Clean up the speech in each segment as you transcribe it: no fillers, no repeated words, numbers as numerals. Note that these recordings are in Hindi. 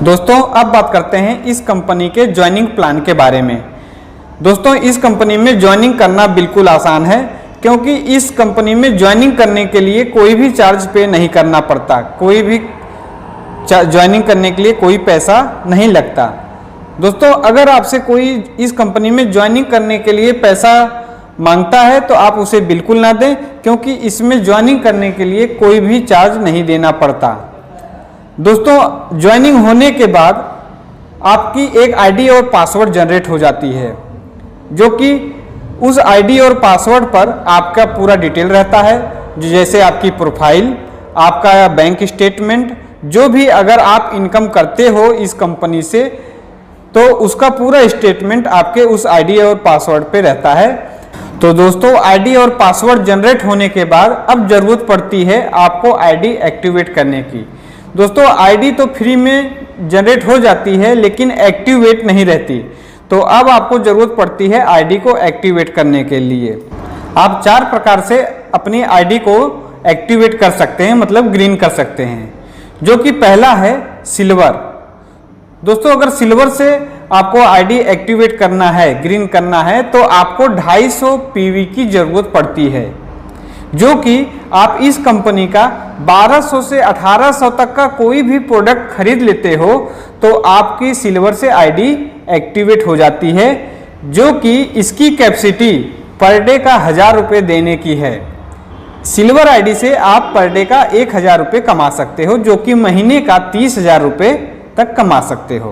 दोस्तों अब बात करते हैं इस कंपनी के ज्वाइनिंग प्लान के बारे में। दोस्तों इस कंपनी में ज्वाइनिंग करना बिल्कुल आसान है, क्योंकि इस कंपनी में ज्वाइनिंग करने के लिए कोई भी चार्ज पे नहीं करना पड़ता, कोई भी ज्वाइनिंग करने के लिए कोई पैसा नहीं लगता। दोस्तों अगर आपसे कोई इस कंपनी में ज्वाइनिंग करने के लिए पैसा मांगता है तो आप उसे बिल्कुल ना दें, क्योंकि इसमें ज्वाइनिंग करने के लिए कोई भी चार्ज नहीं देना पड़ता। दोस्तों ज्वाइनिंग होने के बाद आपकी एक आईडी और पासवर्ड जनरेट हो जाती है, जो कि उस आईडी और पासवर्ड पर आपका पूरा डिटेल रहता है, जैसे आपकी प्रोफाइल, आपका बैंक स्टेटमेंट, जो भी अगर आप इनकम करते हो इस कंपनी से तो उसका पूरा स्टेटमेंट आपके उस आईडी और पासवर्ड पे रहता है। तो दोस्तों आईडी और पासवर्ड जनरेट होने के बाद अब जरूरत पड़ती है आपको आईडी एक्टिवेट करने की। दोस्तों आईडी तो फ्री में जनरेट हो जाती है, लेकिन एक्टिवेट नहीं रहती, तो अब आपको ज़रूरत पड़ती है आईडी को एक्टिवेट करने के लिए। आप 4 प्रकार से अपनी आईडी को एक्टिवेट कर सकते हैं, मतलब ग्रीन कर सकते हैं, जो कि पहला है सिल्वर। दोस्तों अगर सिल्वर से आपको आईडी एक्टिवेट करना है, ग्रीन करना है, तो आपको 250 पीवी की ज़रूरत पड़ती है, जो कि आप इस कंपनी का 1200 से 1800 तक का कोई भी प्रोडक्ट खरीद लेते हो तो आपकी सिल्वर से आईडी एक्टिवेट हो जाती है, जो कि इसकी कैपेसिटी पर डे का 1000 रुपये देने की है। सिल्वर आईडी से आप पर डे का 1000 रुपये कमा सकते हो, जो कि महीने का 30,000 रुपये तक कमा सकते हो।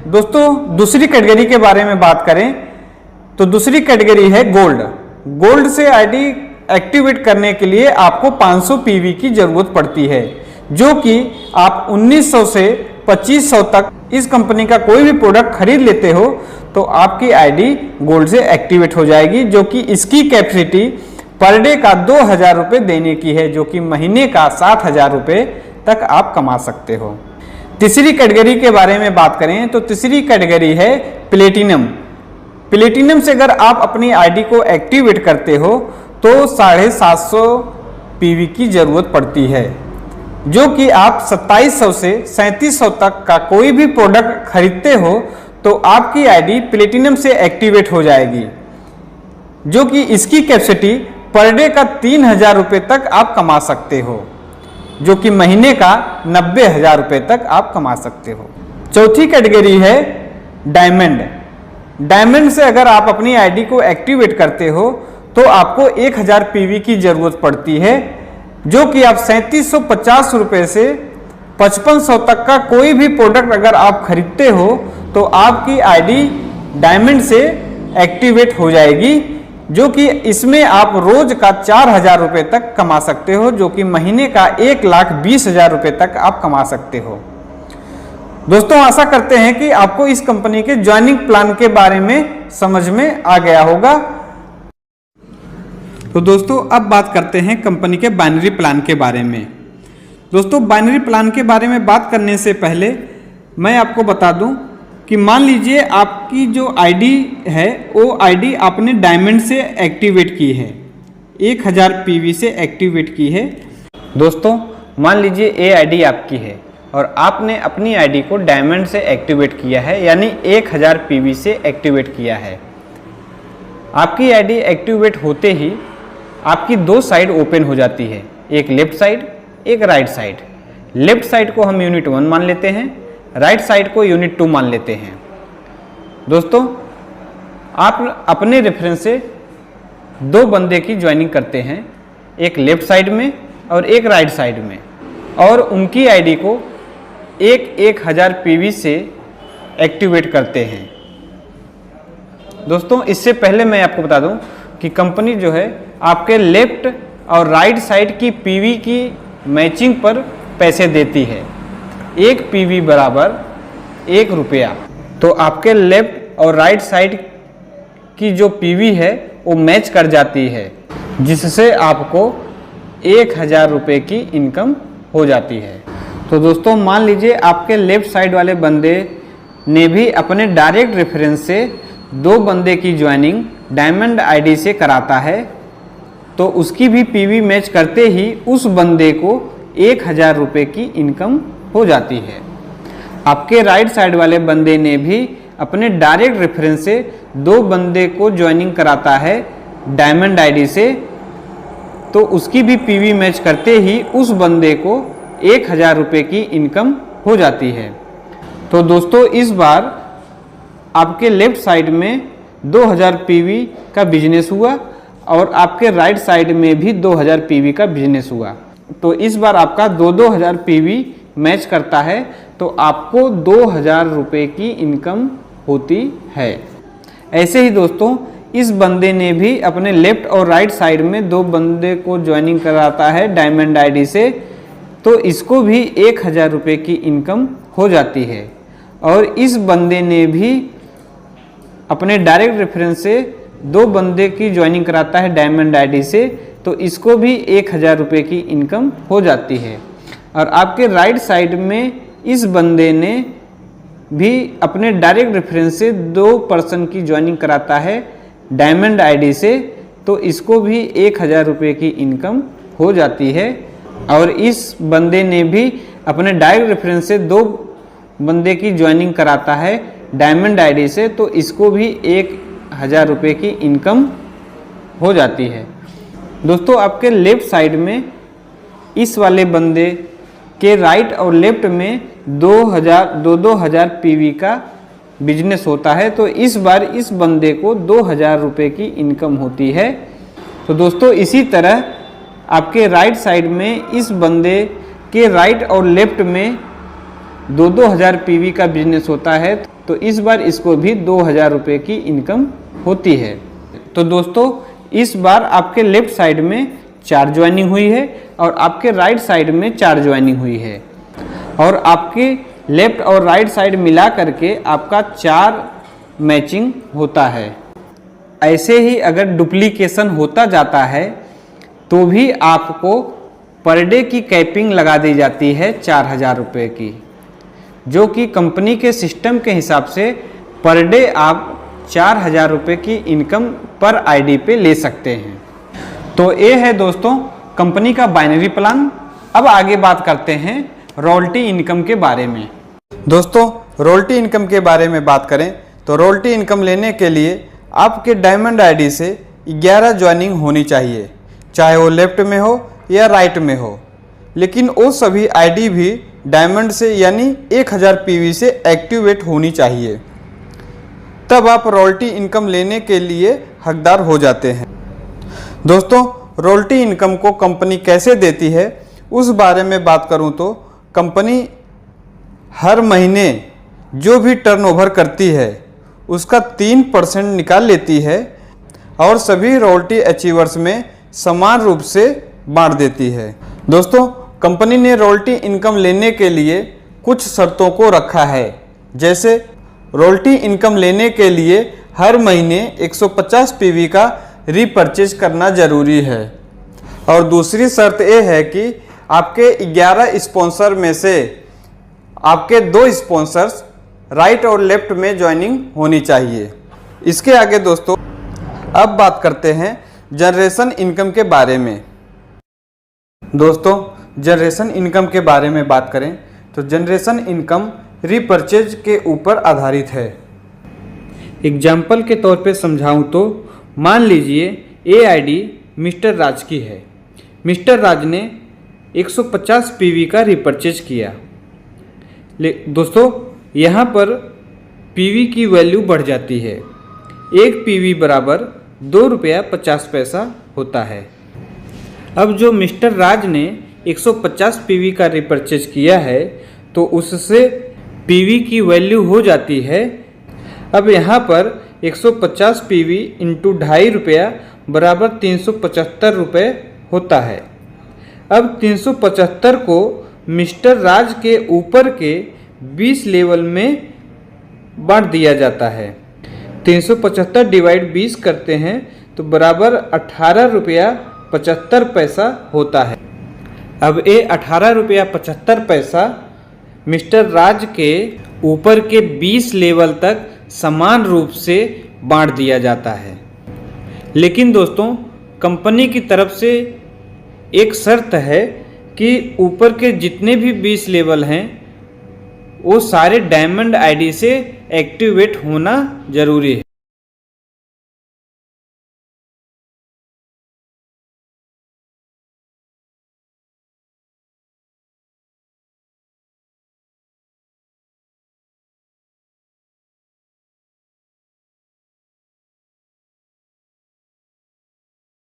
दोस्तों दूसरी कैटेगरी के बारे में बात करें तो दूसरी कैटेगरी है गोल्ड। गोल्ड से आईडी एक्टिवेट करने के लिए आपको 500 पीवी की जरूरत पड़ती है, जो कि आप 1900 से 2500 तक इस कंपनी का कोई भी प्रोडक्ट खरीद लेते हो तो आपकी आईडी गोल्ड से एक्टिवेट हो जाएगी, जो कि इसकी कैपेसिटी पर डे का 2000 रुपये देने की है, जो कि महीने का 60,000 रुपये तक आप कमा सकते हो। तीसरी कैटेगरी के बारे में बात करें तो तीसरी कैटेगरी है प्लेटिनम। प्लेटिनम से अगर आप अपनी आईडी को एक्टिवेट करते हो तो 750 पीवी की जरूरत पड़ती है, जो कि आप 2700 से 3700 तक का कोई भी प्रोडक्ट खरीदते हो तो आपकी आईडी प्लेटिनम से एक्टिवेट हो जाएगी, जो कि इसकी कैपेसिटी पर डे का 3000 रुपये तक आप कमा सकते हो, जो कि महीने का 90,000 रुपये तक आप कमा सकते हो। चौथी कैटेगरी है डायमंड। डायमंड से अगर आप अपनी आईडी को एक्टिवेट करते हो तो आपको 1000 पीवी की जरूरत पड़ती है, जो कि आप 3750 रुपये से 5500 तक का कोई भी प्रोडक्ट अगर आप खरीदते हो तो आपकी आईडी डायमंड से एक्टिवेट हो जाएगी, जो कि इसमें आप रोज का 4000 रुपये तक कमा सकते हो, जो कि महीने का 1,20,000 रुपये तक आप कमा सकते हो। दोस्तों आशा करते हैं कि आपको इस कंपनी के ज्वाइनिंग प्लान के बारे में समझ में आ गया होगा। तो दोस्तों अब बात करते हैं कंपनी के बाइनरी प्लान के बारे में। दोस्तों बाइनरी प्लान के बारे में बात करने से पहले मैं आपको बता दूं कि मान लीजिए आपकी जो आईडी है वो आईडी आपने डायमंड से एक्टिवेट की है, 1000 पीवी से एक्टिवेट की है। दोस्तों मान लीजिए ये आईडी आपकी है और आपने अपनी आईडी को डायमंड से एक्टिवेट किया है, यानी 1000 पीवी से एक्टिवेट किया है। आपकी आईडी एक्टिवेट होते ही आपकी 2 साइड ओपन हो जाती है, एक लेफ्ट साइड एक राइट साइड। लेफ्ट साइड को हम यूनिट 1 मान लेते हैं, राइट साइड को यूनिट 2 मान लेते हैं। दोस्तों आप अपने रेफरेंस से 2 बंदे की ज्वाइनिंग करते हैं, एक लेफ्ट साइड में और एक राइट साइड में, और उनकी आईडी को 1000 पीवी से एक्टिवेट करते हैं। दोस्तों इससे पहले मैं आपको बता दूं कि कंपनी जो है आपके लेफ्ट और राइट साइड की पीवी की मैचिंग पर पैसे देती है। 1 पीवी बराबर 1 रुपया। तो आपके लेफ्ट और राइट साइड की जो पीवी है वो मैच कर जाती है, जिससे आपको 1000 रुपये की इनकम हो जाती है। तो दोस्तों मान लीजिए आपके लेफ्ट साइड वाले बंदे ने भी अपने डायरेक्ट रेफरेंस से 2 बंदे की ज्वाइनिंग डायमंड आईडी से कराता है, तो उसकी भी पीवी मैच करते ही उस बंदे को 1000 रुपये की इनकम हो जाती है। आपके राइट साइड वाले बंदे ने भी अपने डायरेक्ट रेफरेंस से 2 बंदे को ज्वाइनिंग कराता है डायमंड आईडी से, तो उसकी भी पीवी मैच करते ही उस बंदे को 1000 रुपये की इनकम हो जाती है। तो दोस्तों इस बार आपके लेफ्ट साइड में 2000 पीवी का बिजनेस हुआ और आपके राइट साइड में भी 2000 पीवी का बिजनेस हुआ। तो इस बार आपका 2000 पीवी मैच करता है तो आपको 2000 रुपये की इनकम होती है। ऐसे ही दोस्तों इस बंदे ने भी अपने लेफ्ट और राइट साइड में 2 बंदे को ज्वाइनिंग कराता है डायमंड आईडी से, तो इसको भी 1000 रुपये की इनकम हो जाती है। और इस बंदे ने भी अपने डायरेक्ट रेफरेंस से 2 बंदे की ज्वाइनिंग कराता है डायमंड आईडी से, तो इसको भी 1000 रुपये की इनकम हो जाती है। और आपके राइट साइड में इस बंदे ने भी अपने डायरेक्ट रेफरेंस से 2 पर्सन की ज्वाइनिंग कराता है डायमंड आईडी से, तो इसको भी 1000 रुपये की इनकम हो जाती है। और इस बंदे ने भी अपने डायरेक्ट रेफरेंस से 2 बंदे की ज्वाइनिंग कराता है डायमंड आईडी से, तो इसको भी 1000 रुपये की इनकम हो जाती है। दोस्तों आपके लेफ्ट साइड में इस वाले बंदे के राइट और लेफ्ट में 2000 पीवी का बिजनेस होता है, तो इस बार इस बंदे को 2000 रुपये की इनकम होती है। तो दोस्तों इसी तरह आपके राइट साइड में इस बंदे के राइट और लेफ्ट में 2000 पीवी का बिजनेस होता है, तो इस बार इसको भी 2000 रुपये की इनकम होती है। तो दोस्तों इस बार आपके लेफ्ट साइड में 4 ज्वाइनिंग हुई है और आपके राइट साइड में 4 ज्वाइनिंग हुई है, और आपके लेफ्ट और राइट साइड मिला करके आपका 4 मैचिंग होता है। ऐसे ही अगर डुप्लीकेशन होता जाता है तो भी आपको पर डे की कैपिंग लगा दी जाती है 4000 रुपये की, जो कि कंपनी के सिस्टम के हिसाब से पर डे आप 4000 रुपये की इनकम पर आईडी पे ले सकते हैं। तो ये है दोस्तों कंपनी का बाइनरी प्लान। अब आगे बात करते हैं रॉयल्टी इनकम के बारे में। दोस्तों रॉयल्टी इनकम के बारे में बात करें तो रॉयल्टी इनकम लेने के लिए आपके डायमंड आईडी से 11 ज्वाइनिंग होनी चाहिए, चाहे वो लेफ्ट में हो या राइट में हो। लेकिन वो सभी आईडी भी डायमंड से यानी 1000 पीवी से एक्टिवेट होनी चाहिए, तब आप रॉयल्टी इनकम लेने के लिए हकदार हो जाते हैं। दोस्तों रॉयल्टी इनकम को कंपनी कैसे देती है उस बारे में बात करूं तो कंपनी हर महीने जो भी टर्नओवर करती है उसका 3% निकाल लेती है और सभी रॉयल्टी अचीवर्स में समान रूप से बांट देती है। दोस्तों कंपनी ने रॉयल्टी इनकम लेने के लिए कुछ शर्तों को रखा है, जैसे रॉयल्टी इनकम लेने के लिए हर महीने 150 पीवी का रीपरचेज करना जरूरी है, और दूसरी शर्त यह है कि आपके 11 स्पॉन्सर में से आपके 2 स्पॉन्सर्स राइट और लेफ्ट में ज्वाइनिंग होनी चाहिए। इसके आगे दोस्तों अब बात करते हैं जनरेशन इनकम के बारे में। दोस्तों जनरेशन इनकम के बारे में बात करें तो जनरेशन इनकम रीपरचेज के ऊपर आधारित है। एग्जाम्पल के तौर पे समझाऊं तो मान लीजिए ये आईडी मिस्टर राज की है। मिस्टर राज ने 150 पीवी का रीपरचेज किया। दोस्तों यहाँ पर पीवी की वैल्यू बढ़ जाती है। 1 पीवी बराबर 2 रुपया 50 पैसा होता है। अब जो मिस्टर राज ने 150 पीवी का रीपरचेज किया है तो उससे पीवी की वैल्यू हो जाती है। अब यहाँ पर 150 पीवी इंटू 2.5 रुपया बराबर 375 रुपये होता है। अब 375 को मिस्टर राज के ऊपर के 20 लेवल में बांट दिया जाता है। 375 डिवाइड 20 करते हैं तो बराबर 18 रुपया 75 पैसा होता है। अब ये 18 रुपया 75 पैसा मिस्टर राज के ऊपर के 20 लेवल तक समान रूप से बांट दिया जाता है। लेकिन दोस्तों कंपनी की तरफ से एक शर्त है कि ऊपर के जितने भी 20 लेवल हैं वो सारे डायमंड आईडी से एक्टिवेट होना ज़रूरी है।